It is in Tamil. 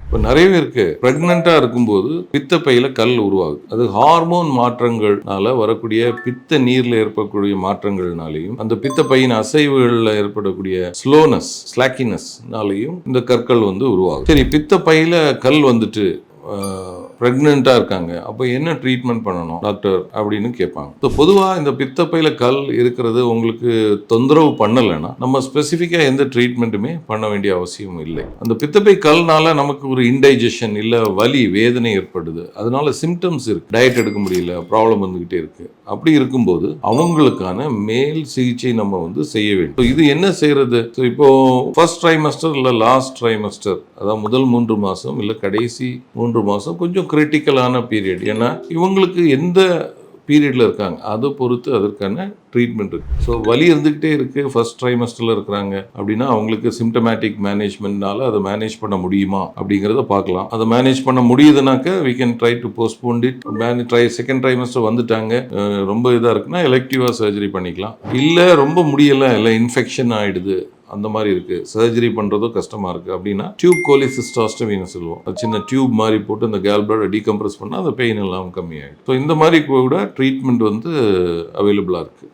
இப்போ நிறைய பேருக்கு பிரெக்னெண்டா இருக்கும்போது பித்தப்பையில கல் உருவாகுது. அது ஹார்மோன் மாற்றங்கள்னால வரக்கூடிய பித்த நீர்ல ஏற்படக்கூடிய மாற்றங்கள்னாலையும் அந்த பித்தப்பையின் அசைவுகளில் ஏற்படக்கூடிய ஸ்லாக்கினஸ்னாலையும் இந்த கற்கள் உருவாகும். சரி, பித்தப்பையில கல் வந்துட்டு ப்ரெக்னெண்ட்டாக இருக்காங்க, அப்போ என்ன ட்ரீட்மெண்ட் பண்ணணும் டாக்டர் அப்படின்னு கேட்பாங்க. ஸோ பொதுவாக இந்த பித்தப்பையில் கல் இருக்கிறது உங்களுக்கு தொந்தரவு பண்ணலைன்னா நம்ம ஸ்பெசிஃபிக்காக எந்த ட்ரீட்மெண்ட்டுமே பண்ண வேண்டிய அவசியம் இல்லை. அந்த பித்தப்பை கல்னால நமக்கு ஒரு இன்டைஜஷன் இல்லை வலி வேதனை ஏற்படுது, அதனால சிம்டம்ஸ் இருக்கு, டயட் எடுக்க முடியல, ப்ராப்ளம் வந்துகிட்டே இருக்கு. அப்படி இருக்கும்போது அவங்களுக்கான மேல் சிகிச்சை நம்ம செய்ய வேண்டும். இது என்ன செய்யறது? இப்போ ஃபர்ஸ்ட் ட்ரைமஸ்டர் இல்லை லாஸ்ட் ட்ரைமஸ்டர், அதாவது முதல் 3 மாதம் இல்லை கடைசி 3 மாதம் கொஞ்சம் கிரிட்டிக்கலான பீரியட். ஏன்னா இவங்களுக்கு எந்த பீரியடில் இருக்காங்க அதை பொறுத்து அதற்கான ட்ரீட்மெண்ட் இருக்குது. ஸோ வலி இருந்துக்கிட்டே இருக்குது, ஃபர்ஸ்ட் ட்ரைமஸ்டரில் இருக்கிறாங்க அப்படின்னா அவங்களுக்கு சிம்டமேட்டிக் மேனேஜ்மெண்ட்னால அதை மேனேஜ் பண்ண முடியுமா அப்படிங்கிறத பார்க்கலாம். அதை மேனேஜ் பண்ண முடியுதுனாக்க we can try to postpone it. Second trimester வந்துட்டாங்க, ரொம்ப இதாக இருக்குன்னா எலெக்டிவாக சர்ஜரி பண்ணிக்கலாம். இல்லை ரொம்ப முடியலை, இல்லை இன்ஃபெக்ஷன் ஆகிடுது, அந்த மாதிரி இருக்குது, சர்ஜரி பண்ணுறதும் கஷ்டமாக இருக்குது அப்படின்னா டியூப் கோலிசிஸ்டாஸ்டமின்னு சொல்லுவோம். சின்ன டியூப் மாதிரி போட்டு அந்த கேல் பிளட்டை டீகம்ப்ரஸ் பண்ணால் அந்த பெயின் எல்லாம் கம்மியாகிடும். ஸோ இந்த மாதிரி கூட ட்ரீட்மெண்ட் அவைலபிளாக இருக்குது.